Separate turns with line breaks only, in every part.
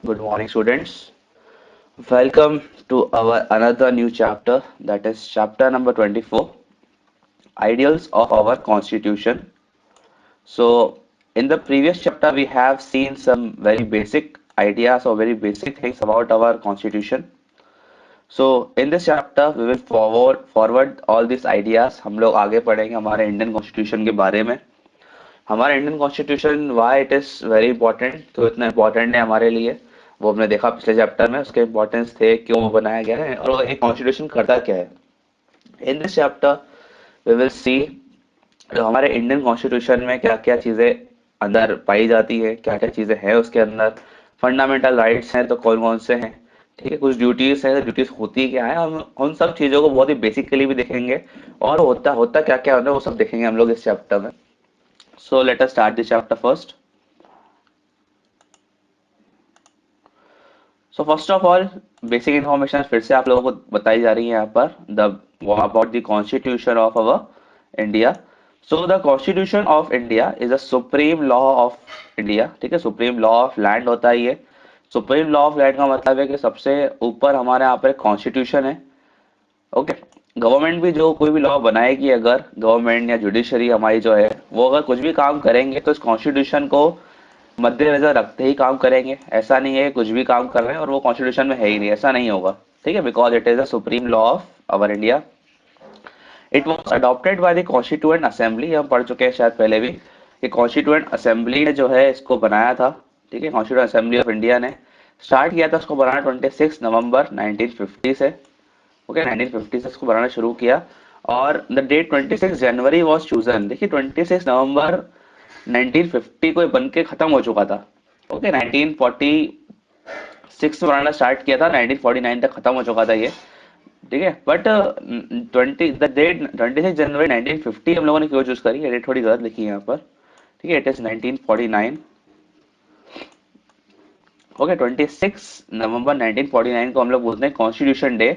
Good morning, students. Welcome to our another new chapter, that is chapter number 24, Ideals of our Constitution. So, in the previous chapter, we have seen some very basic ideas or very basic things about our Constitution. So, in this chapter, we will forward all these ideas. हम लोग आगे पढ़ेंगे हमारे Indian constitution के बारे में. हमारा Indian constitution why it is very important, तो इतना इंपॉर्टेंट है हमारे लिए, वो हमने देखा पिछले चैप्टर में. उसके इंपॉर्टेंस थे, क्यों वो बनाया गया है और एक कॉन्स्टिट्यूशन करता क्या है. In this chapter we will see हमारे इंडियन कॉन्स्टिट्यूशन में क्या क्या चीजें अंदर पाई जाती है, क्या क्या चीजें हैं उसके अंदर. फंडामेंटल राइट्स हैं तो कौन कौन से हैं, ठीक है. कुछ ड्यूटीज हैं तो ड्यूटीज होती क्या है, हम उन सब चीजों को बहुत ही बेसिकली भी देखेंगे. और होता होता क्या क्या होता है वो सब देखेंगे हम लोग इस चैप्टर में. So let us start the chapter first. So first of all, basic information फिर से आप लोगों को बताई जा रही है यहाँ पर. The about the constitution of our India. So the constitution of India is a supreme law of India. ठीक है, supreme law of land होता है ये. supreme law of land का मतलब है कि सबसे ऊपर हमारे यहाँ पर कॉन्स्टिट्यूशन है. ओके. गवर्नमेंट भी जो कोई भी लॉ बनाएगी, अगर गवर्नमेंट या जुडिशरी हमारी जो है वो अगर कुछ भी काम करेंगे तो इस कॉन्स्टिट्यूशन को मद्देनजर रखते ही काम करेंगे. ऐसा नहीं है कुछ भी काम कर रहे हैं और वो कॉन्स्टिट्यूशन में है ही नहीं, ऐसा नहीं होगा. ठीक है, because it is the supreme law of our India. It was adopted by the constituent assembly. हम पढ़ चुके हैं शायद पहले भी कि कॉन्स्टिट्यूएंट असेंबली ने जो है इसको बनाया था. ठीक है, कॉन्स्टिट्यूएंट असेंबली ऑफ इंडिया ने स्टार्ट किया था इसको बनाना 26 नवंबर 1950 से. ओके, 1950 से इसको बनाना शुरू किया. और the date 26 January was chosen. देखिए 26 नवंबर 1950 को ये बन के खत्म हो चुका था. ओके, 1946 में बनाना स्टार्ट किया था, 1949 तक खत्म हो चुका था ये. ठीक है, बट 26 जनवरी 1950 हम लोगों ने क्यों चूज करी, ये डेट थोड़ी गलत लिखी है यहाँ पर. ठीक है, इट इज 1949. ओके, 26 नवंबर 1949 को हम लोग बोलते हैं कॉन्स्टिट्यूशन डे,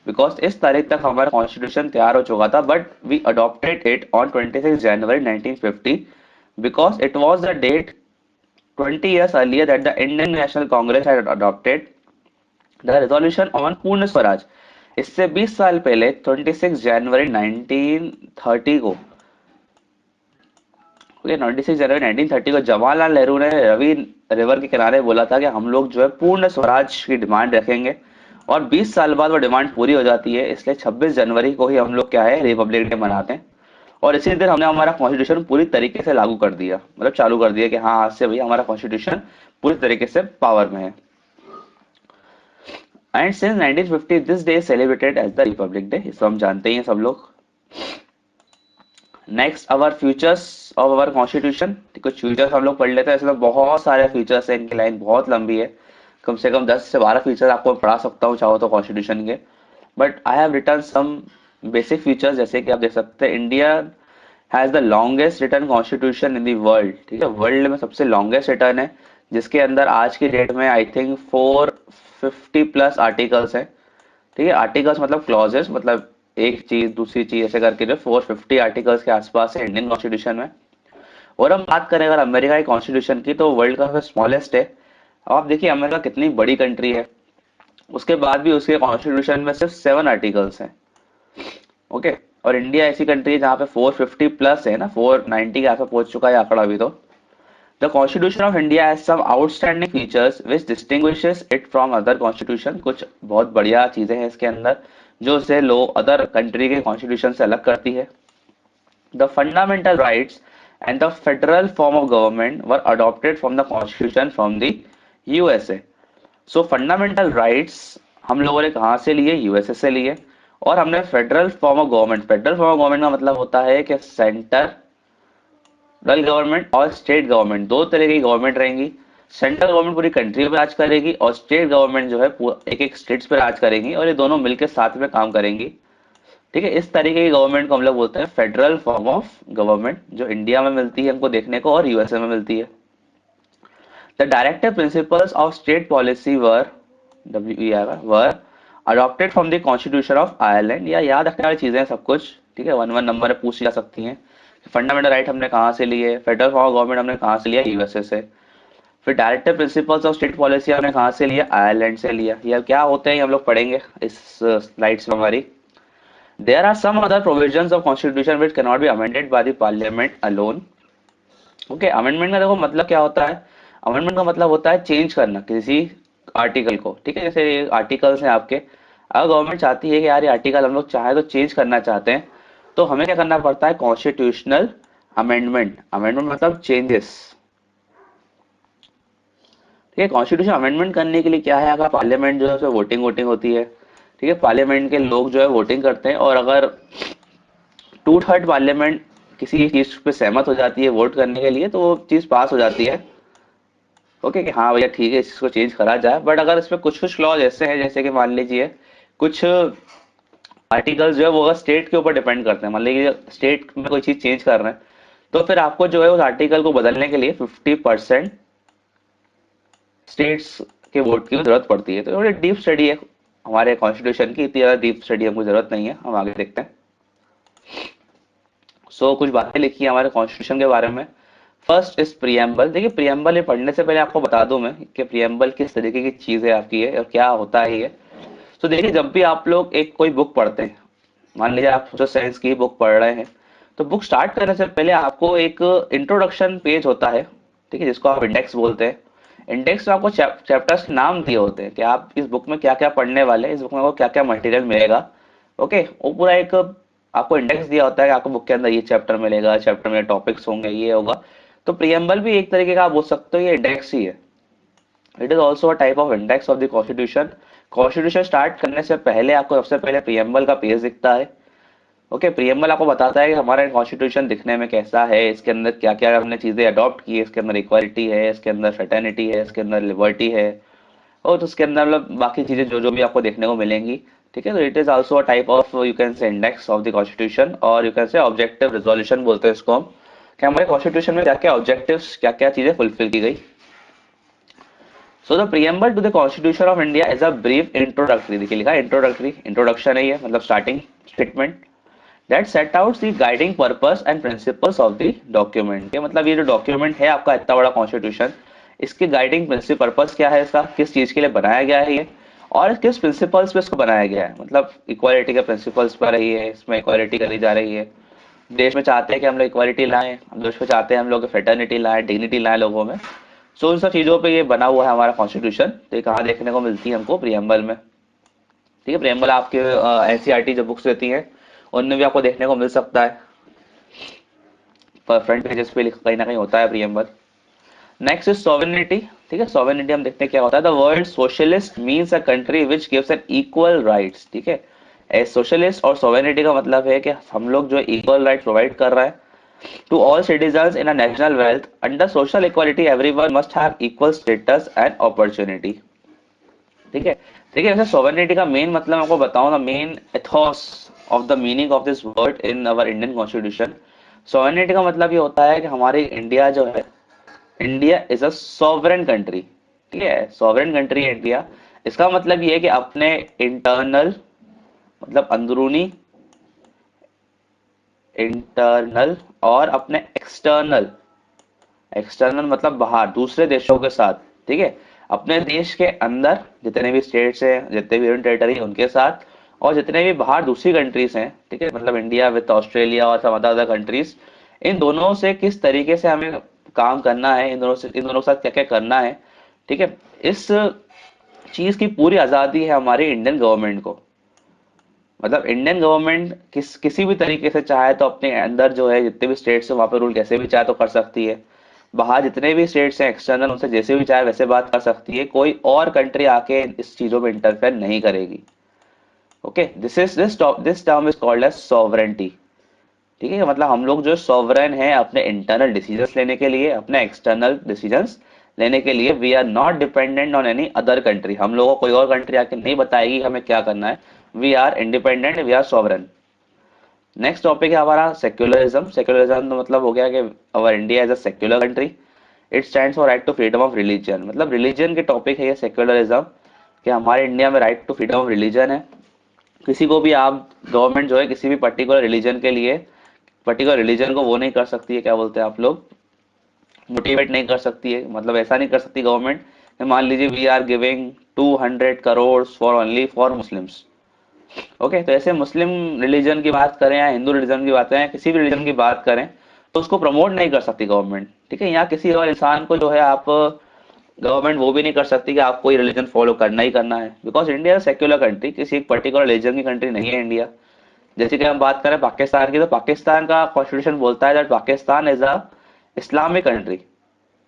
बिकॉज इस तारीख तक हमारा कॉन्स्टिट्यूशन तैयार हो चुका था. But we adopted it on 26 January 1950 because it was the date 20 years earlier that the Indian National Congress had adopted the resolution on पूर्ण स्वराज. इससे 20 साल पहले 26 जनवरी 1930 को, ओके, 26 जनवरी 1930 को जवाहरलाल नेहरू ने रवि रिवर के किनारे बोला था कि हम लोग जो है पूर्ण स्वराज की डिमांड रखेंगे. और 20 साल बाद वो डिमांड पूरी हो जाती है, इसलिए 26 जनवरी को ही हम लोग क्या है रिपब्लिक डे मनाते हैं. और इसी दिन हमने हमारा कॉन्स्टिट्यूशन पूरी तरीके से लागू कर दिया, मतलब चालू कर दिया कि हाँ आज से भैया हमारा कॉन्स्टिट्यूशन पूरी तरीके से पावर में है. And since 1950 this day celebrated as the republic day, इसको हम जानते ही हैं सब लोग. Next, our futures of our constitution. कुछ फ्यूचर्स हम लोग पढ़ लेते हैं. इसमें बहुत सारे फीचर्स है, इनकी लाइन बहुत लंबी है, कम से कम 10 से 12 फीचर्स आपको पढ़ा सकता हूँ चाहो तो कॉन्स्टिट्यूशन के. But I have written some basic features. जैसे कि आप देख सकते हैं, India has the longest written constitution in the world. ठीक है, वर्ल्ड में सबसे लॉन्गेस्ट रिटर्न है, जिसके अंदर आज की डेट में आई थिंक 450 प्लस आर्टिकल्स है. ठीक है, आर्टिकल्स मतलब क्लॉजेस, मतलब एक चीज दूसरी चीज ऐसे करके जो 450 आर्टिकल्स के आसपास है इंडियन कॉन्स्टिट्यूशन में. और हम बात करें अगर अमेरिका की कॉन्स्टिट्यूशन की, तो वर्ल्ड का सबसे स्मॉलेस्ट है. अब आप देखिए अमेरिका कितनी बड़ी कंट्री है, उसके बाद भी उसके कॉन्स्टिट्यूशन में सिर्फ 7 आर्टिकल्स हैं. ओके, और इंडिया ऐसी कंट्री है जहाँ पे 450 प्लस है ना, 490 के आसपास पहुंच चुका है आंकड़ा अभी तो. The constitution of India has some outstanding features which distinguishes it from other constitution. कुछ बहुत बढ़िया चीजें हैं इसके अंदर जो इसे लो अदर कंट्री के कॉन्स्टिट्यूशन से अलग करती है. The fundamental rights and the federal form of government were adopted from the constitution from the USA. So fundamental rights हम लोगों ने कहाँ से लिए, यूएसए से लिए. और हमने federal form of government, federal form of government का मतलब होता है कि सेंट्रल गवर्नमेंट और स्टेट गवर्नमेंट, दो तरह की गवर्नमेंट रहेंगी. सेंट्रल गवर्नमेंट पूरी कंट्री पे राज करेगी और स्टेट गवर्नमेंट जो है एक एक स्टेट्स पे राज करेंगी, और ये दोनों मिलकर साथ में काम करेंगी. ठीक है, इस तरीके की गवर्नमेंट को हम लोग बोलते हैं फेडरल फॉर्म ऑफ गवर्नमेंट, जो इंडिया में मिलती है हमको देखने को और यूएसए में मिलती है. The directive principles of state policy were were adopted from the constitution of Ireland. या याद रखने वाली चीजें सब कुछ. ठीक है, वन वन नंबर में पूछ जा सकती हैं. फंडामेंटल राइट हमने कहाँ से लिए, फेडरल फॉर्म ऑफ गवर्नमेंट हमने कहाँ से लिया, यूएसए से. फिर directive principles of state policy हमने कहाँ से लिया, आयरलैंड से लिया। ये क्या होते हैं ये हम लोग पढ़ेंगे इस स्लाइड्स में हमारी। There are some other provisions of constitution which can not be amended by the parliament alone. Okay, amendment का देखो मतलब क्या होता है। अमेंडमेंट का मतलब होता है चेंज करना किसी आर्टिकल को, ठीक है। जैसे ये आर्टिकल्स हैं आपके, अगर गवर्नमेंट चाहती है कि यार ये आर्टिकल हम लोग चाहे तो चेंज करना चाहते हैं, तो हमें क्या करना पड़ता है, कॉन्स्टिट्यूशनल अमेंडमेंट। अमेंडमेंट मतलब चेंजेस, ठीक है। कॉन्स्टिट्यूशन अमेंडमेंट करने के लिए क्या है, अगर पार्लियामेंट जो है उसमें वोटिंग वोटिंग होती है, ठीक है। पार्लियामेंट के लोग जो है वोटिंग करते हैं, और अगर 2/3 पार्लियामेंट किसी चीज पे सहमत हो जाती है वोट करने के लिए, तो वो चीज पास हो जाती है। ओके, कि हाँ भैया ठीक है इस चीज को चेंज करा जाए। बट अगर इसमें कुछ कुछ क्लॉज ऐसे हैं, जैसे कि मान लीजिए कुछ आर्टिकल्स जो है वो अगर स्टेट के ऊपर डिपेंड करते हैं, मान लीजिए स्टेट में कोई चीज चेंज कर रहे हैं, तो फिर आपको जो है उस आर्टिकल को बदलने के लिए 50% स्टेट्स के वोट की जरूरत पड़ती है। तो थोड़ी डीप स्टडी है हमारे कॉन्स्टिट्यूशन की, इतनी ज्यादा डीप स्टडी हमको जरूरत नहीं है, हम आगे देखते हैं। कुछ बातें लिखी है हमारे कॉन्स्टिट्यूशन के बारे में। First is preamble. देखिए प्रियम्बल, ये पढ़ने से पहले आपको बता दूं मैं कि प्रियम्बल किस तरीके की चीज है आपकी है और क्या होता है ये। तो देखिए जब भी आप लोग एक कोई बुक पढ़ते हैं, मान लीजिए आप सोशल साइंस की बुक पढ़ रहे हैं, तो बुक स्टार्ट करने से पहले आपको एक इंट्रोडक्शन पेज होता है, ठीक है, जिसको आप इंडेक्स बोलते हैं। इंडेक्स में आपको चैप्टर्स के नाम दिए होते हैं कि आप इस बुक में क्या क्या पढ़ने वाले हैं, इस बुक में आपको क्या क्या मटेरियल मिलेगा। ओके, वो पूरा एक आपको इंडेक्स दिया होता है कि आपको बुक के अंदर ये चैप्टर मिलेगा, चैप्टर में टॉपिक्स होंगे, ये होगा। तो प्रियम्बल भी एक तरीके का आप बोल सकते हो ये इंडेक्स ही है। It is also a type of index of the constitution. Constitution start करने से पहले आपको सबसे पहले प्रियम्बल का पेज दिखता है। ओके, प्रियम्बल आपको बताता है कि हमारा कॉन्स्टिट्यूशन दिखने में कैसा है, इसके अंदर क्या क्या हमने चीजें अडॉप्ट की है, इसके अंदर इक्वालिटी है, इसके अंदर फ्रेटर्निटी है, इसके अंदर लिबर्टी है, और तो उसके अंदर मतलब बाकी चीजें जो जो भी आपको देखने को मिलेंगी, ठीक है। तो it is also a type of you can say index of the constitution, और you can say objective resolution बोलते हैं इसको हम, कि हमारे कॉन्स्टिट्यूशन में क्या क्या ऑब्जेक्टिव्स क्या क्या चीजें फुलफिल की गई। So the preamble to the constitution of India is a brief introductory. देखिए लिखा है इंट्रोडक्टरी, इंट्रोडक्शन है ये, मतलब starting statement that set out the guiding purpose and principles of the document. के मतलब ये जो डॉक्यूमेंट है आपका इतना बड़ा कॉन्स्टिट्यूशन, इसकी गाइडिंग प्रिंसिपल पर्पस क्या है, इसका किस चीज के लिए बनाया गया है ये, और किस प्रिंसिपल्स पे इसको बनाया गया है। मतलब इक्वालिटी के प्रिंसिपल्स पर रही है, इसमें इक्वालिटी करी जा रही है। देश में चाहते हैं कि हम लोग इक्वालिटी लाएं, हम देश में चाहते हैं हम लोग फ्रेटर्निटी लाएं, डिग्निटी लाएं लोगों में। उन सब चीजों पे ये बना हुआ है हमारा कॉन्स्टिट्यूशन। तो ये कहाँ देखने को मिलती है हमको, प्रियम्बल में, ठीक है। प्रियम्बल आपके एनसीईआरटी जो बुक्स रहती हैं उनमें भी आपको देखने को मिल सकता है, पर फ्रंट पेजेस पे कहीं ना कहीं होता है प्रियम्बल। नेक्स्ट इज सॉवरेनिटी, ठीक है। सॉवरेनिटी हम देखते हैं क्या होता है। The word socialist means a country which gives an equal rights, ठीक है। ए सोशलिस्ट और सॉवरेनिटी का मतलब है कि हम लोग जो इक्वल राइट प्रोवाइड कर रहे हैं to all citizens in a national wealth under social equality, everyone must have equal status and opportunity, ठीक है। देखिए वैसे सॉवरेनिटी का मेन मतलब आपको बताऊं ना, main Athos of the meaning of this word in our Indian constitution. Sovereignty का मतलब ये होता है कि हमारी इंडिया जो है, India is a sovereign country, ठीक है। सॉवरेन कंट्री है इंडिया। इसका मतलब ये है कि अपने इंटरनल, मतलब अंदरूनी, इंटरनल और अपने एक्सटर्नल, एक्सटर्नल मतलब बाहर दूसरे देशों के साथ, ठीक है। अपने देश के अंदर जितने भी स्टेट्स हैं, जितने भी यूनियन टेरिटरी उनके साथ, और जितने भी बाहर दूसरी कंट्रीज हैं, ठीक है, मतलब इंडिया विद ऑस्ट्रेलिया और सम अदर कंट्रीज, इन दोनों से किस तरीके से हमें काम करना है, इन दोनों के साथ क्या क्या करना है, ठीक है। इस चीज की पूरी आजादी है हमारी इंडियन गवर्नमेंट को। मतलब इंडियन गवर्नमेंट किसी भी तरीके से चाहे तो अपने अंदर जो है जितने भी स्टेट्स है वहां पे रूल कैसे भी चाहे तो कर सकती है। बाहर जितने भी स्टेट्स हैं एक्सटर्नल, उनसे जैसे भी चाहे वैसे बात कर सकती है। कोई और कंट्री आके इस चीजों में इंटरफेयर नहीं करेगी। Okay, this term is called as sovereignty, ठीक है। मतलब हम लोग जो सॉवरेन है अपने इंटरनल डिसीजंस लेने के लिए, अपने एक्सटर्नल डिसीजंस लेने के लिए, we are not dependent on any other country. हम लोगों को कोई और कंट्री आके नहीं बताएगी हमें क्या करना है। We are independent, we are sovereign. Next topic है हमारा सेक्युलरिज्म। सेक्युलरिज्म तो मतलब हो गया कि our India as a secular country, it stands for right to freedom of religion. मतलब रिलीजन के टॉपिक है ये सेक्युलरिज्म, कि हमारे इंडिया में right to freedom of religion है। किसी को भी आप, गवर्नमेंट जो है किसी भी पर्टिकुलर रिलीजन के लिए, पर्टिकुलर रिलीजन को वो नहीं कर सकती है, क्या बोलते हैं आप लोग, मोटिवेट नहीं कर सकती है, मतलब ऐसा नहीं कर सकती गवर्नमेंट। मान लीजिए we are giving 200 crore for only for Muslims. Okay, तो ऐसे मुस्लिम रिलीजन की बात करें या हिंदू रिलीजन की बात करें या किसी भी रिलीजन की बात करें, तो उसको प्रमोट नहीं कर सकती गवर्नमेंट। ठीक है, यहाँ किसी और इंसान को जो है आप गवर्नमेंट वो भी नहीं कर सकती कि आपको ये रिलीजन फॉलो करना ही करना है, बिकॉज इंडिया सेक्युलर कंट्री, किसी एक पर्टिकुलर रिलीजन की कंट्री नहीं है इंडिया। जैसे कि हम बात करें पाकिस्तान की, तो पाकिस्तान का कॉन्स्टिट्यूशन बोलता है that Pakistan is a Islamic country.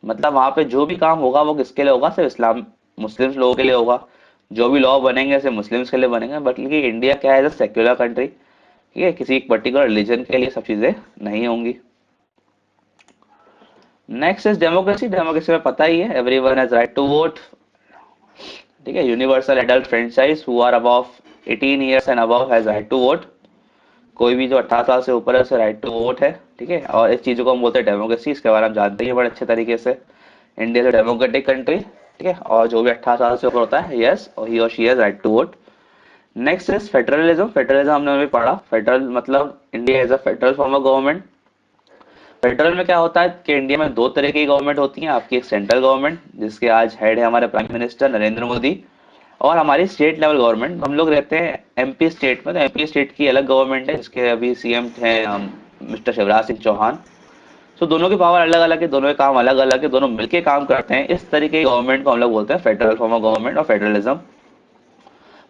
मतलब वहां पे जो भी काम होगा वो किसके लिए होगा, सिर्फ इस्लाम मुस्लिम्स लोगों के लिए होगा। जो भी लॉ बनेंगे सिर्फ मुस्लिम्स के लिए बनेंगे। बट लेकिन इंडिया क्या है, सेक्युलर कंट्री। ठीक है, किसी एक पर्टिकुलर रिलीजन के लिए सब चीजें नहीं होंगी। Next is democracy. डेमोक्रेसी में पता ही है, everyone has right to vote. ठीक है, universal adult franchise who are above 18 years and above has right to vote. कोई भी जो 18 साल से ऊपर है उसे राइट टू वोट है। ठीक है, और इस चीजों को हम बोलते हैं डेमोक्रेसी। इसके बारे में हम जानते ही हैं बड़े अच्छे तरीके से। India is democratic country. ठीक है, और जो भी 18 साल से ऊपर होता है, यस, और ही और she has right to vote. Next is federalism. Federalism हमने अभी पढ़ा। फेडरल मतलब India is a federal form of government. Federal में क्या होता है कि इंडिया में दो तरह की गवर्नमेंट होती है। आपकी एक सेंट्रल गवर्नमेंट, जिसके आज हेड है हमारे प्राइम मिनिस्टर नरेंद्र मोदी, और हमारी स्टेट लेवल गवर्नमेंट। हम लोग रहते हैं एमपी स्टेट में, तो एमपी स्टेट की अलग गवर्नमेंट है, जिसके अभी सीएम हैं मिस्टर शिवराज सिंह चौहान। तो दोनों की पावर अलग अलग है, दोनों के काम अलग अलग है, दोनों मिलके काम करते हैं। इस तरीके की गवर्नमेंट को हम लोग बोलते हैं फेडरल फॉर्म ऑफ गवर्नमेंट और फेडरलिज्म।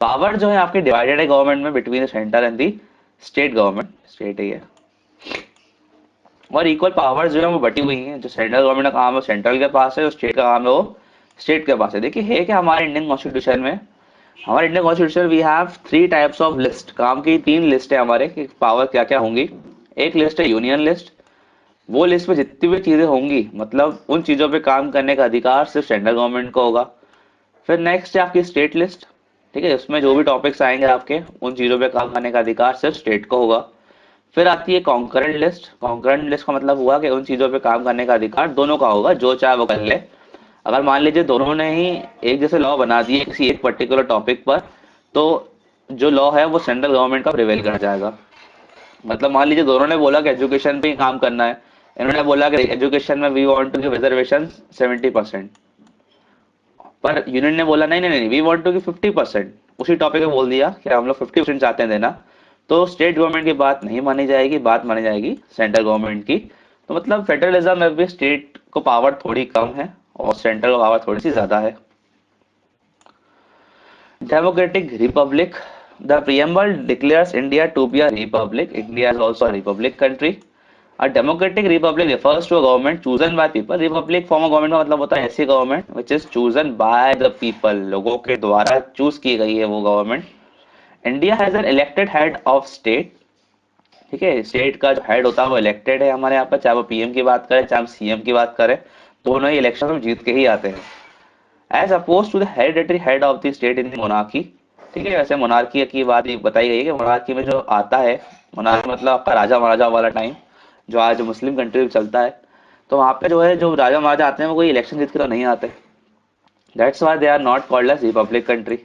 पावर जो है आपकी डिवाइडेड है गवर्नमेंट में between the centre and the state government. State ही है, और इक्वल पावर्स जो है वो बटी हुई हैं। जो सेंट्रल गवर्नमेंट का काम है सेंट्रल के पास है, जो स्टेट का काम है वो स्टेट के पास है। देखिए है क्या हमारे इंडियन कॉन्स्टिट्यूशन में, हमारे Indian constitution we have three types of list. काम की तीन लिस्ट है हमारे कि पावर क्या क्या होंगी। एक लिस्ट है यूनियन लिस्ट। वो लिस्ट में जितनी भी चीजें होंगी, मतलब उन चीजों पे काम करने का अधिकार सिर्फ सेंट्रल गवर्नमेंट को होगा। फिर नेक्स्ट है आपकी स्टेट लिस्ट। ठीक है, उसमें जो भी टॉपिक्स आएंगे आपके, उन चीजों पे काम करने का अधिकार सिर्फ स्टेट को होगा। फिर आती है कॉन्करेंट लिस्ट। कॉन्करेंट लिस्ट का मतलब हुआ कि उन चीजों पे काम करने का अधिकार दोनों का होगा, जो चाहे वो कर ले। अगर मान लीजिए दोनों ने ही एक जैसे लॉ बना दिए किसी एक पर्टिकुलर टॉपिक पर, तो जो लॉ है वो सेंट्रल गवर्नमेंट का प्रिवेल कर जाएगा। मतलब मान लीजिए दोनों ने बोला कि एजुकेशन पे ही काम करना है। इन्होंने बोला कि एजुकेशन में we want to give reservation 70%, पर यूनियन ने बोला नहीं नहीं नहीं, वी वांट टू गिव 50%। उसी टॉपिक पे बोल दिया कि हम लोग 50% चाहते हैं देना। तो स्टेट गवर्नमेंट की बात नहीं मानी जाएगी, बात मानी जाएगी सेंट्रल गवर्नमेंट की। तो मतलब फेडरलिज्म में भी स्टेट को पावर थोड़ी कम है और सेंट्रल को पावर थोड़ी सी ज्यादा है। Democratic Republic. The preamble declares India to be a republic. India is also a republic country. A democratic republic refers to a government chosen by people. Republic form of government का मतलब होता है ऐसी government which is chosen by the people. लोगों के द्वारा choose की गई है वो government. India has an elected head of state. ठीक है, स्टेट का जो हेड होता है वो इलेक्टेड है हमारे यहाँ पर, चाहे वो पीएम की बात करें चाहे हम सीएम की बात करें, दोनों ही इलेक्शन में जीत के ही आते हैं। As oppose to the hereditary head of the state in monarchy. ठीक है, वैसे मोनार्की की बात ये बताई गई है कि मोनार्की में जो आता है, मोनार्की मतलब आपका राजा महाराजा वाला टाइम, जो आज मुस्लिम कंट्री में चलता है। तो वहाँ पे जो है जो राजा महाराजा आते हैं वो कोई इलेक्शन जीत के तो नहीं आते। That's why they are not called as republic country.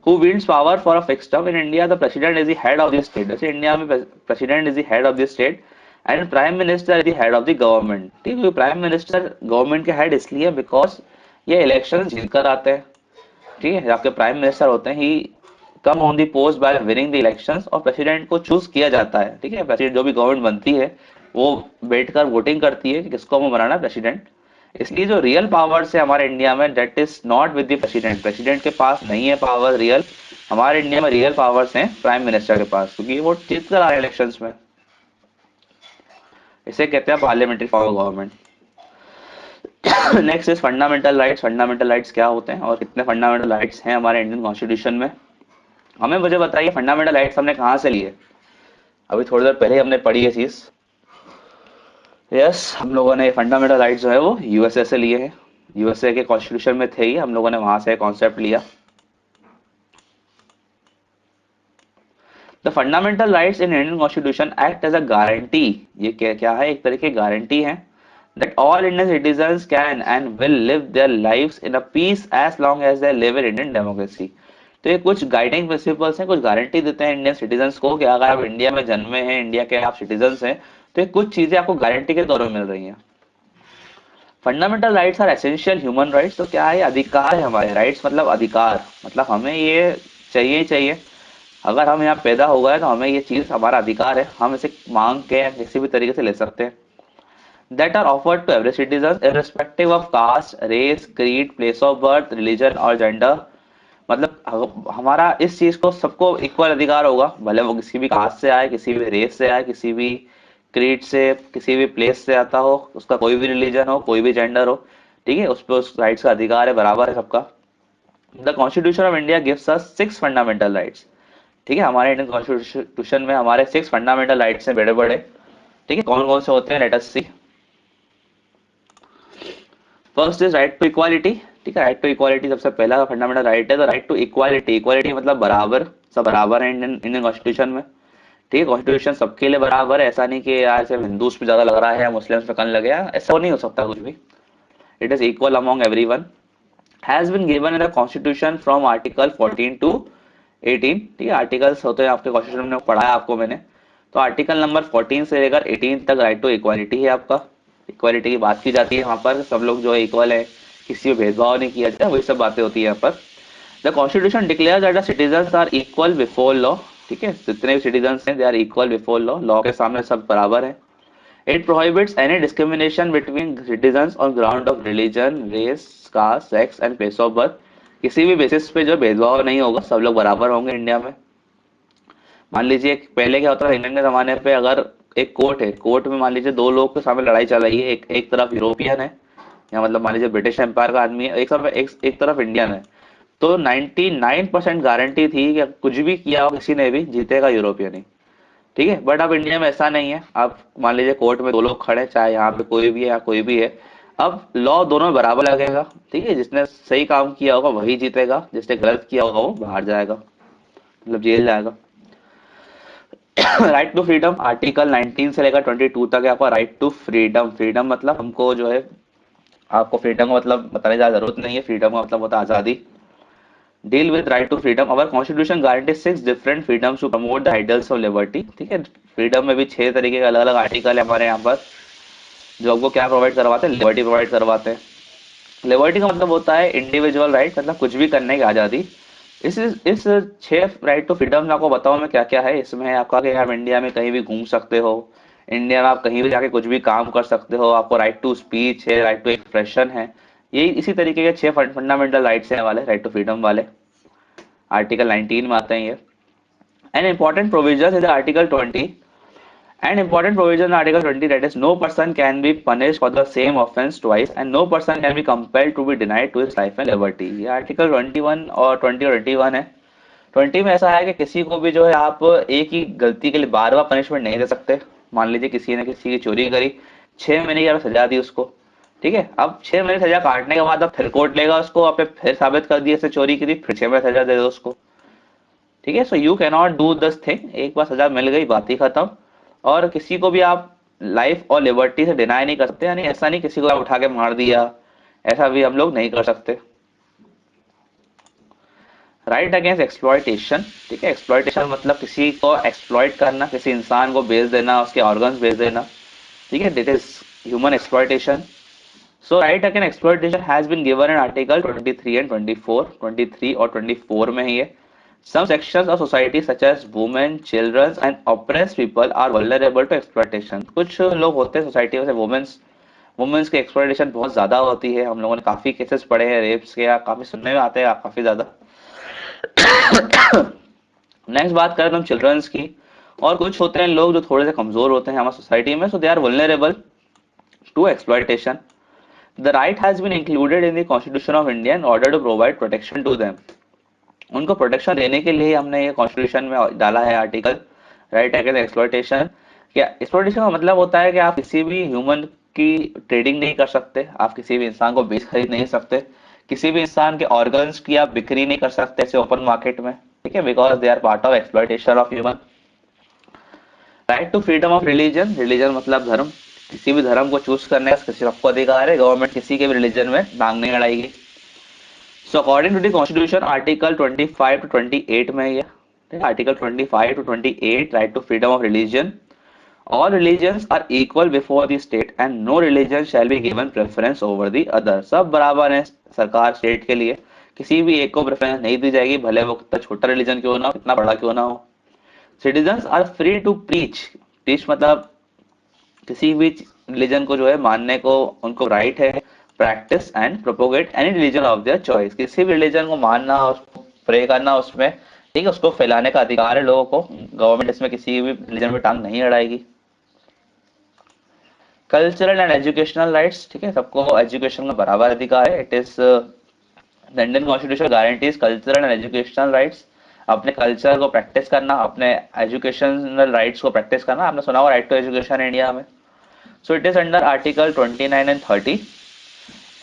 Who wields power for a fixed term in India? The president is the head of the state. जैसे इंडिया में president is the head of the state and prime minister is the head of the government. ठीक है, prime minister government के head इसलिए because ये election जीत कर आते हैं। ठीक है, आपके प्राइम मिनिस्टर होते हैं he come on the post by winning the elections, और प्रेसिडेंट को चूज किया जाता है। ठीक है, प्रेसिडेंट जो भी गवर्नमेंट बनती है वो बैठकर वोटिंग करती है कि किसको हमें बनाना प्रेसिडेंट। इसलिए जो रियल पावर्स है हमारे इंडिया में, that is not with the president. President के पास नहीं है पावर रियल। हमारे इंडिया में रियल पावर्स हैं प्राइम मिनिस्टर के पास, क्योंकि वो जीत कर आ रहे हैं इलेक्शंस में। इसे कहते हैं parliamentary form of government. Next is fundamental rights. Fundamental rights क्या होते हैं और कितने फंडामेंटल राइट्स हैं हमारे इंडियन कॉन्स्टिट्यूशन में? हमें मुझे बताइए फंडामेंटल राइट्स हमने कहाँ से लिए? अभी थोड़ी देर पहले हमने पढ़ी ये चीज। यस, हम लोगों ने फंडामेंटल राइट्स जो है वो यूएसए से लिए हैं। यूएसए के कॉन्स्टिट्यूशन में थे ही, हम लोगों ने वहां से कॉन्सेप्ट लिया। The fundamental rights in Indian constitution act as a guarantee. ये क्या क्या है? एक तरह की गारंटी है that all Indian citizens can and will live their lives in a peace as long as they live in Indian democracy. तो ये कुछ गाइडिंग प्रिंसिपल्स हैं, कुछ गारंटी देते हैं इंडियन सिटीजन्स को कि अगर आप इंडिया में जन्मे हैं, इंडिया के आप सिटीजन्स हैं, तो ये कुछ चीजें आपको गारंटी के तौर पर मिल रही हैं। Fundamental rights are essential human rights. तो क्या है, अधिकार है हमारे। राइट्स मतलब अधिकार, मतलब हमें ये चाहिए ही चाहिए। अगर हम यहाँ पैदा हो गए तो हमें ये चीज हमारा अधिकार है, हम इसे मांग के या किसी भी तरीके से ले सकते हैं। That are offered to every citizen irrespective of caste, race, creed, place of birth, religion और जेंडर। मतलब हमारा इस चीज को सबको इक्वल अधिकार होगा, भले वो किसी भी कास्ट से आए, किसी भी रेस से आए, किसी भी क्रीड से, किसी भी प्लेस से आता हो, उसका कोई भी रिलीजन हो, कोई भी जेंडर हो। ठीक है, उस पर उस राइट्स का अधिकार है, बराबर है सबका। The constitution of India gives us 6 fundamental rights. ठीक है, हमारे इंडियन कॉन्स्टिट्यूशन में हमारे 6 फंडामेंटल राइट्स हैं, बड़े बड़े। ठीक है, कौन कौन से होते हैं, let us see. First is right to equality. ठीक है, राइट टू इक्वालिटी सबसे पहला फंडामेंटल राइट है। तो राइट टू इक्वालिटी, इक्वालिटी मतलब बराबर, सब बराबर है इंडियन इंडियन कॉन्स्टिट्यूशन में। ठीक है, कॉन्स्टिट्यूशन सबके लिए बराबर है, ऐसा नहीं कि यार सिर्फ हिंदूज पे ज्यादा लग रहा है या मुस्लिम्स पे कम लगे, ऐसा नहीं हो सकता कुछ भी। It is equal among everyone. Has been given in the constitution from article 14 to 18। ठीक है, आर्टिकल्स होते हैं आपके कॉन्स्टिट्यूशन में, पढ़ा है आपको मैंने। तो आर्टिकल नंबर 14 से लेकर 18 तक राइट टू इक्वालिटी है आपका। इक्वालिटी की बात की जाती है वहां पर, सब लोग जो है इक्वल है, किसी में भेदभाव नहीं किया जाता, वही सब बातें होती है यहाँ पर। The constitution declare that the citizens are equal before law. ठीक है, जितने भी सिटीजन्स हैं they are equal before law, law के सामने सब बराबर है। It prohibits any discrimination between citizens on ground of religion, race, caste, sex and place of birth. किसी भी बेसिस पे जो भेदभाव नहीं होगा, सब लोग बराबर होंगे इंडिया में। मान लीजिए पहले क्या होता था इंग्लैंड के जमाने पे, अगर एक कोर्ट है, कोर्ट में मान लीजिए दो लोग के सामने लड़ाई चल रही है, एक तरफ यूरोपियन है, या मतलब मान लीजिए ब्रिटिश एम्पायर का आदमी है, एक तरफ इंडियन है। तो 99% गारंटी थी कि कुछ भी किया हो किसी ने भी, जीतेगा यूरोपियन ही। ठीक है, बट अब इंडिया में ऐसा नहीं है। अब मान लीजिए कोर्ट में दो लोग खड़े, चाहे यहाँ पे कोई भी है या कोई भी है, अब लॉ दोनों बराबर लगेगा। ठीक है, जिसने सही काम किया होगा वही जीतेगा, जिसने गलत किया होगा वो बाहर जाएगा, मतलब जेल जाएगा। राइट टू फ्रीडम, आर्टिकल 19 से लेकर 22 तक है आपका राइट टू फ्रीडम। फ्रीडम मतलब हमको जो है, आपको फ्रीडम का मतलब बताने की ज्यादा जरूरत नहीं है, फ्रीडम का मतलब होता है आजादी। Deal with right to freedom, our constitution guarantee 6 different freedoms to promote the ideals of liberty. ठीक है, फ्रीडम में भी 6 तरीके के अलग अलग आर्टिकल है हमारे यहाँ पर, जो आपको क्या प्रोवाइड करवाते हैं, लिबर्टी प्रोवाइड करवाते हैं। लिबर्टी का मतलब होता है इंडिविजुअल राइट, मतलब कुछ भी करने की आजादी। इस 6 राइट टू फ्रीडम में आपको बताऊं मैं क्या क्या है। इसमें है आपका कि आप इंडिया में कहीं भी घूम सकते हो, इंडिया में आप कहीं भी जाके कुछ भी काम कर सकते हो, आपको राइट टू स्पीच है, राइट टू एक्सप्रेशन है। यही इसी तरीके के 6 फंडामेंटल राइट्स हैं वाले, राइट टू फ्रीडम वाले, आर्टिकल 19 में आते हैं ये। An important provision in the article 20, an important provision in article 20, that is no person can be punished for the same offense twice and no person can be compelled to be denied to his life and liberty। ये article 21 और 20 और 21 है। 20 में ऐसा है कि किसी को भी जो है आप एक ही गलती के लिए बार बार पनिशमेंट नहीं दे सकते। मान लीजिए किसी ने किसी की चोरी करी, 6 महीने की आपने सजा दी उसको। ठीक है, अब 6 महीने सजा काटने के बाद अब फिर कोर्ट लेगा उसको, आपने फिर साबित कर दिया इसने चोरी की थी, फिर 6 महीने सजा दे दो उसको। ठीक है, सो you can not do this thing, एक बार सजा मिल गई बात ही खत्म। और किसी को भी आप लाइफ और लिबर्टी से डिनाई नहीं कर सकते, यानी ऐसा नहीं किसी को आप उठा के मार दिया, ऐसा भी हम लोग नहीं कर सकते। Right against exploitation. ठीक है, एक्सप्लॉयटेशन मतलब किसी को एक्सप्लॉयट करना, किसी इंसान को बेच देना, उसके ऑर्गन्स बेच देना। ठीक है, that is human exploitation. So right against exploitation has been given in article 23 and 24। 23 और 24 में ही है। Some sections of society such as women, children and oppressed people are vulnerable to exploitation। कुछ लोग होते हैं सोसाइटी में से, वुमेन्स, वुमेन्स की एक्सप्लॉयटेशन बहुत ज्यादा होती है। हम लोगों ने काफी केसेस पढ़े हैं रेप्स के, या काफी सुनने में आते हैं काफी ज्यादा। नेक्स्ट बात करें तो हम चिल्ड्रंस की। और कुछ होते हैं लोग जो थोड़े से कमजोर होते हैं हमारी सोसाइटी में, so they are vulnerable to exploitation. The right has been included in the constitution of India in order to provide protection to them. उनको प्रोटेक्शन देने के लिए हमने ये कॉन्स्टिट्यूशन में डाला है आर्टिकल, राइट अगेंस्ट एक्सप्लॉयटेशन। क्या एक्सप्लॉयटेशन का मतलब होता है कि आप किसी भी ह्यूमन की ट्रेडिंग नहीं कर सकते, आप किसी भी इंसान को बेच खरीद नहीं सकते, किसी भी इंसान के ऑर्गन्स की आप बिक्री नहीं कर सकते ऐसे ओपन मार्केट में। ठीक है, because they are part of exploitation of human. Right to freedom of religion, religion मतलब धर्म, किसी भी धर्म को चूज करने का किसी सबको अधिकार है, गवर्नमेंट किसी के भी रिलीजन में टांग नहीं अड़ाएगी। So according to the constitution article 25 to 28 में ये, article 25 to 28 right to freedom of religion. All religions are equal before the state and no religion shall be given preference over the other. सब बराबर है सरकार state के लिए, किसी भी एक को प्रेफरेंस नहीं दी जाएगी, भले वो कितना छोटा रिलीजन क्यों ना हो, कितना बड़ा क्यों ना हो। Citizens are free to preach, preach मतलब किसी भी रिलीजन को जो है मानने को उनको राइट है। Practice and propagate any religion of their choice, किसी भी रिलीजन को मानना, उसको प्रे करना उसमें, ठीक है, उसको फैलाने का अधिकार है लोगों को। गवर्नमेंट इसमें किसी भी रिलीजन पे टांग नहीं अड़ाएगी। कल्चरल एंड एजुकेशनल राइट्स, ठीक है, सबको एजुकेशन का बराबर अधिकार है। It is the Indian constitution guarantees cultural and educational rights. अपने कल्चर को प्रैक्टिस करना, अपने एजुकेशनल राइट्स को प्रैक्टिस करना। आपने सुना होगा राइट टू एजुकेशन इंडिया में। So it is under Article 29 and 30.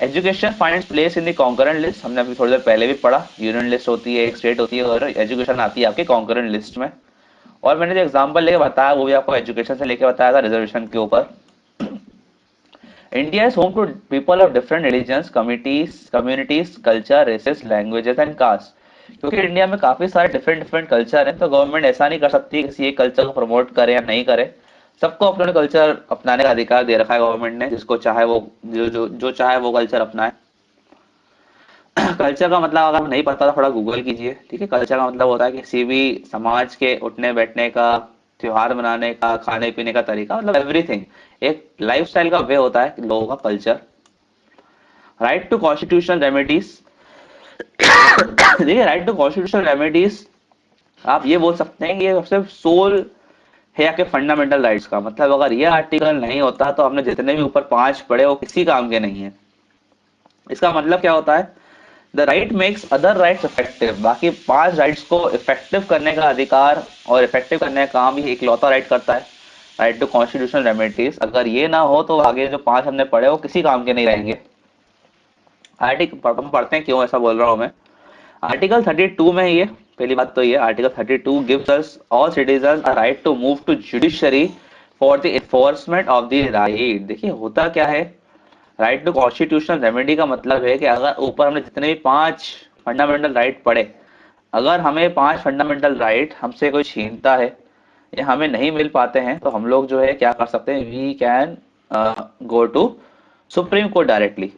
Education finds place in the concurrent list, हमने अभी थोड़ी देर पहले भी पढ़ा। यूनियन लिस्ट होती है, एक स्टेट होती है, और एजुकेशन आती है आपके कॉन्करेंट लिस्ट में। और मैंने जो एग्जांपल लेके बताया वो भी आपको एजुकेशन से लेके बताया था रिजर्वेशन के ऊपर। India is home to people of different religions, communities, culture, races, languages and caste. क्योंकि इंडिया में काफी सारे डिफरेंट डिफरेंट कल्चर हैं, तो गवर्नमेंट ऐसा नहीं कर सकती किसी एक कल्चर को प्रमोट करे या नहीं करे। सबको अपने कल्चर अपनाने का अधिकार दे रखा है गवर्नमेंट ने, जिसको चाहे वो जो चाहे वो कल्चर अपनाए। कल्चर का मतलब अगर नहीं पता तो थोड़ा गूगल कीजिए, ठीक है। कल्चर का मतलब होता है कि किसी भी समाज के उठने बैठने का, त्योहार मनाने का, खाने पीने का तरीका, मतलब एवरीथिंग। एक लाइफस्टाइल का वे होता है लोगों का culture. Right to constitutional remedies, देखिए राइट टू कॉन्स्टिट्यूशनल रेमेडीज आप ये बोल सकते हैं कि ये सबसे सोल है आपके फंडामेंटल राइट्स का। मतलब अगर ये आर्टिकल नहीं होता तो हमने जितने भी ऊपर पांच पढ़े वो किसी काम के नहीं है। इसका मतलब क्या होता है, the right makes other rights effective. बाकी पांच राइट्स को इफेक्टिव करने का अधिकार और इफेक्टिव करने का काम ही इकलौता राइट करता है, राइट टू कॉन्स्टिट्यूशनल रेमेडीज। अगर ये ना हो तो आगे जो पांच हमने पढ़े वो किसी काम के नहीं रहेंगे। आर्टिकल हम पढ़ते हैं क्यों ऐसा बोल रहा हूं मैं। आर्टिकल 32 में ये पहली बात तो ये, article 32 gives us all citizen a right to move to judiciary for the enforcement of the right. देखिए होता क्या है, राइट टू कॉन्स्टिट्यूशनल रेमेडी का मतलब है कि अगर ऊपर हमने जितने भी पांच फंडामेंटल राइट पढ़े, अगर हमें पांच फंडामेंटल राइट हमसे कोई छीनता है या हमें नहीं मिल पाते हैं, तो हम लोग जो है क्या कर सकते हैं, we can go to supreme court directly.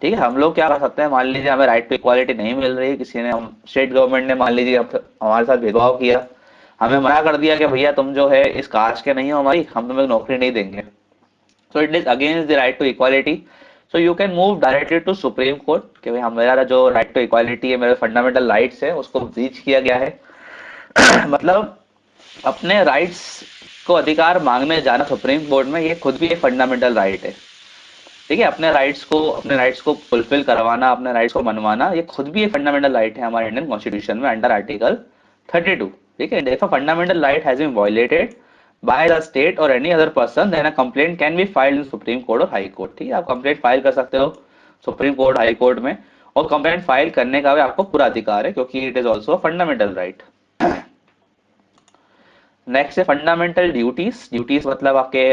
ठीक है, हम लोग क्या कर सकते हैं, मान लीजिए हमें राइट टू इक्वालिटी नहीं मिल रही, किसी ने, हम स्टेट गवर्नमेंट ने मान लीजिए हमारे साथ भेदभाव किया, हमें मना कर दिया कि भैया तुम जो है इस कास्ट के नहीं हो हमारी, हम तुम्हें नौकरी नहीं देंगे। So it is against the right to equality. So you can move directly to supreme court कि भाई हमारा जो राइट टू इक्वालिटी है, मेरे फंडामेंटल राइट्स है, उसको ब्रीच किया गया है। मतलब अपने राइट्स को अधिकार मांगने जाना सुप्रीम कोर्ट में, ये खुद भी एक फंडामेंटल राइट है। ठीक है, अपने राइट्स को फुलफिल करवाना, अपने राइट्स को मनवाना, ये खुद भी एक फंडामेंटल राइट है हमारे इंडियन कॉन्स्टिट्यूशन में अंडर आर्टिकल 32। ठीक है, if a fundamental right has been violated by the state और any other person, then a complaint can be filed in supreme court और हाई कोर्ट। ठीक है, आप कंप्लेंट फाइल कर सकते हो सुप्रीम कोर्ट, हाई कोर्ट में, और कंप्लेंट फाइल करने का भी आपको पूरा अधिकार है, क्योंकि it is also a fundamental right. Next है फंडामेंटल ड्यूटीज। ड्यूटीज मतलब आपके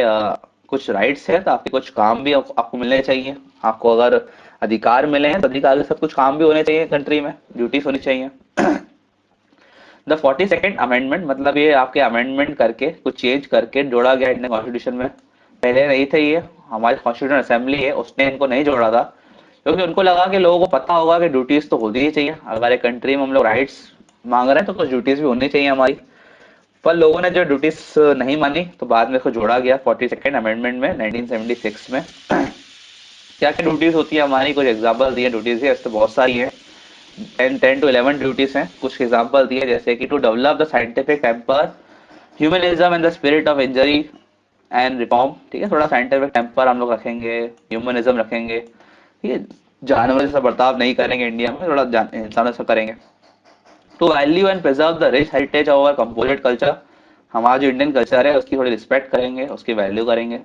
कुछ राइट्स है तो आपके कुछ काम भी आपको मिलने चाहिए। आपको अगर अधिकार मिले हैं तो अधिकार के साथ कुछ काम भी होने चाहिए, कंट्री में ड्यूटीज होनी चाहिए। द 42nd अमेंडमेंट मतलब ये आपके अमेंडमेंट करके कुछ चेंज करके जोड़ा गया इंडियन कॉन्स्टिट्यूशन में। पहले नहीं थे ये, हमारी कॉन्स्टिट्यूशन असेंबली है उसने इनको नहीं जोड़ा था, क्योंकि उनको लगा कि लोगों को पता होगा कि ड्यूटीज तो होनी ही चाहिए, अगर एक कंट्री में हम लोग राइट्स मांग रहे हैं तो कुछ ड्यूटीज भी होनी चाहिए हमारी। पर लोगों ने जो ड्यूटीज नहीं मानी तो बाद में इसको जोड़ा गया 42nd अमेंडमेंट में 1976 में। क्या क्या ड्यूटीज होती है हमारी, कुछ एग्जाम्पल दिए ड्यूटीज है, इससे बहुत सारी है, 10 to 11 ड्यूटीज हैं। कुछ एग्जाम्पल दिए जैसे कि to develop the scientific temper, humanism and the spirit of inquiry and reform. ठीक है, थोड़ा साइंटिफिक टेम्पर हम लोग रखेंगे, ह्यूमनिज्म रखेंगे, ठीक है, जानवर जैसा बर्ताव नहीं करेंगे इंडिया में, थोड़ा इंसानों से करेंगे। To value and preserve the rich heritage of our composite culture, हमारा जो इंडियन कल्चर है उसकी थोड़ी रिस्पेक्ट करेंगे, उसकी वैल्यू करेंगे।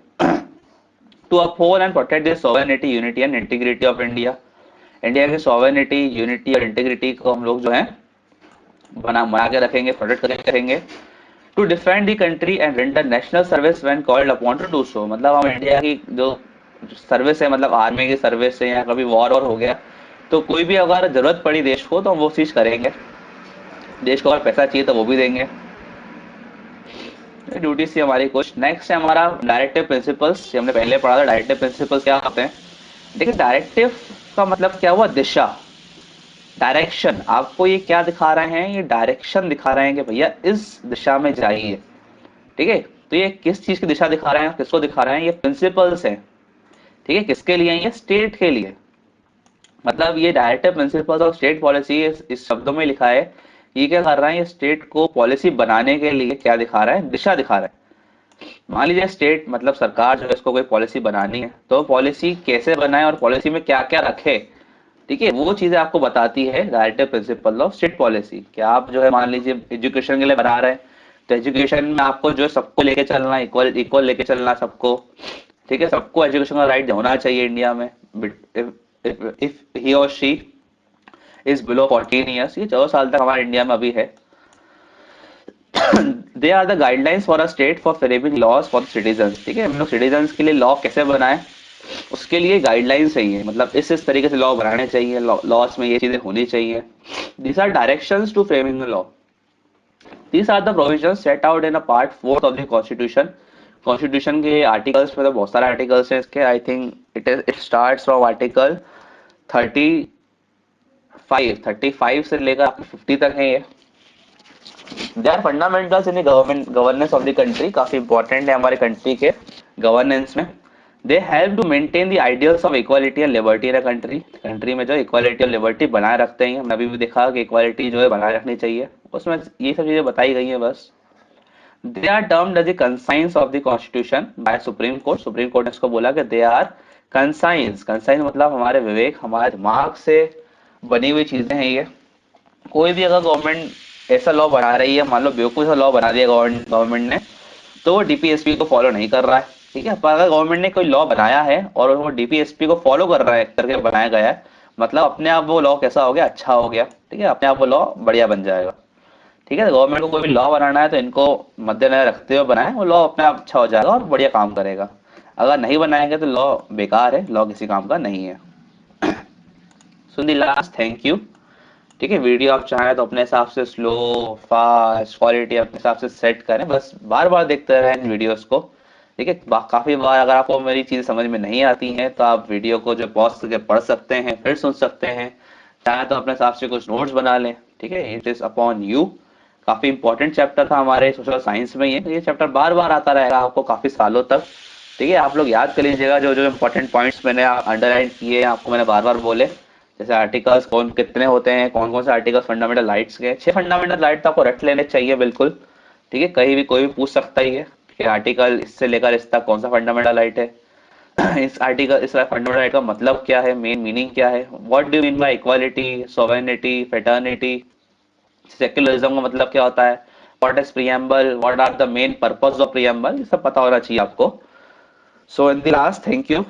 To uphold and protect the sovereignty, unity and integrity of India, India की सोवेरेनिटी, यूनिटी और इंटीग्रिटी को हम लोग जो है बना के रखेंगे, प्रोटेक्ट करके करेंगे। To defend the country and render national service when called upon to do so, मतलब हम इंडिया की जो सर्विस है, मतलब आर्मी की सर्विस है या कभी वॉर और हो गया तो कोई भी अगर जरूरत पड़ी देश को तो हम वो चीज करेंगे, देश को अगर पैसा चाहिए तो वो भी देंगे। ड्यूटी सी हमारी कुछ। नेक्स्ट है हमारा डायरेक्टिव प्रिंसिपल्स। हमने पहले पढ़ा था डायरेक्टिव प्रिंसिपल्स क्या होते हैं। देखिए डायरेक्टिव का मतलब क्या हुआ, दिशा, डायरेक्शन। आपको ये क्या दिखा रहे हैं, ये डायरेक्शन दिखा रहे हैं कि भैया इस दिशा में जाइए। ठीक है, तो ये किस चीज की दिशा दिखा रहे हैं, किसको दिखा रहे हैं, ये प्रिंसिपल्स हैं। ठीक है, किसके लिए हैं, ये स्टेट के लिए। मतलब ये directive principles of state policy इस शब्दों में लिखा है। ये क्या कर रहा है, ये स्टेट को पॉलिसी बनाने के लिए क्या दिखा रहा है, दिशा दिखा रहा है। मान लीजिए स्टेट मतलब सरकार जो है इसको कोई पॉलिसी बनानी है, तो पॉलिसी कैसे बनाए और पॉलिसी में क्या क्या रखे। ठीक है, वो चीजें आपको बताती है directive principle of state policy. क्या आप जो है मान लीजिए एजुकेशन के लिए बना रहे हैं, तो एजुकेशन में आपको जो है सबको लेके चलना, इक्वल इक्वल लेके चलना सबको। ठीक है, सबको एजुकेशन का राइट होना चाहिए इंडिया में। इफ ही और शी इज बिलो 14 ईयर्स, ये 14 साल तक हमारे इंडिया में अभी है। They are the guidelines for a state for framing laws for citizen. ठीक है, हम लोग सिटीजन के लिए लॉ कैसे बनाए, उसके लिए गाइडलाइंस चाहिए। मतलब इस तरीके से लॉ बनाने चाहिए, लॉस में ये चीजें होनी चाहिए। These are directions to framing the law. These are the provisions set out in a part 4 of the constitution. Constitution के आर्टिकल्स में तो बहुत सारे आर्टिकल्स हैं इसके। I think it starts from article 35 से लेकर आपके 50 तक है ये। They are fundamentals in government governance of the country. काफी इंपॉर्टेंट है हमारे कंट्री के गवर्नेंस में। They help to maintain the ideals of equality and liberty in a country. Country में जो इक्वालिटी और लिबर्टी बनाए रखते हैं, हमने अभी भी देखा कि इक्वालिटी जो है बनाए रखनी चाहिए, उसमें ये सब चीजें बताई गई हैं बस। They are termed as the conscience of the constitution by Supreme Court. Supreme Court ने इसको बोला कि दे आर कंसाइंस। कंसाइंस मतलब हमारे विवेक, हमारे दिमाग से बनी हुई चीजें हैं ये। कोई भी अगर गवर्नमेंट ऐसा लॉ बना रही है, मान लो बेवकूफ सा लॉ बना दिया गवर्नमेंट ने, तो वो डीपीएसपी को फॉलो नहीं कर रहा है। ठीक है, पर अगर गवर्नमेंट ने कोई लॉ बनाया है और वो डीपीएसपी को फॉलो कर रहा है, करके बनाया गया है, मतलब अपने आप वो लॉ कैसा हो गया, अच्छा हो गया। ठीक है, अपने आप वो लॉ बढ़िया बन जाएगा। ठीक है, गवर्नमेंट को कोई भी लॉ बनाना है तो इनको मद्देनजर रखते हुए बनाए, वो लॉ अपने आप अच्छा हो जाएगा और बढ़िया काम करेगा। अगर नहीं बनाएंगे तो लॉ बेकार है, लॉ किसी काम का नहीं है। So the last, thank you. ठीक है, वीडियो आप चाहें तो अपने हिसाब से स्लो, फास्ट, क्वालिटी अपने हिसाब से सेट करें, बस बार बार देखते रहें इन वीडियोस को। ठीक है, काफी बार अगर आपको मेरी चीज समझ में नहीं आती है तो आप वीडियो को जो पॉज करके पढ़ सकते हैं, फिर सुन सकते हैं। चाहे तो अपने हिसाब से कुछ नोट्स बना लें। ठीक है, इट इज अपॉन यू। काफी इंपॉर्टेंट चैप्टर था हमारे सोशल साइंस में ये चैप्टर बार बार आता रहेगा आपको काफी सालों तक। ठीक है, आप लोग याद कर लीजिएगा जो जो इंपॉर्टेंट पॉइंट्स मैंने अंडरलाइन किए हैं, आपको मैंने बार बार बोले। जैसे आर्टिकल्स कौन कितने होते हैं, कौन कौन से आर्टिकल्स फंडामेंटल राइट्स के, 6 फंडामेंटल राइट तो आपको रट लेने चाहिए बिल्कुल। ठीक है, कहीं भी कोई भी पूछ सकता ही है कि आर्टिकल इससे लेकर इस तक कौन सा फंडामेंटल राइट है। इस आर्टिकल, इस फंडामेंटल राइट का मतलब क्या है, मेन मीनिंग क्या है, what do mean by equality, sovereignty, fraternity, secularism का मतलब क्या होता है, what is preamble, what are the main purpose of preamble, ये सब पता होना चाहिए आपको। So in the last, thank you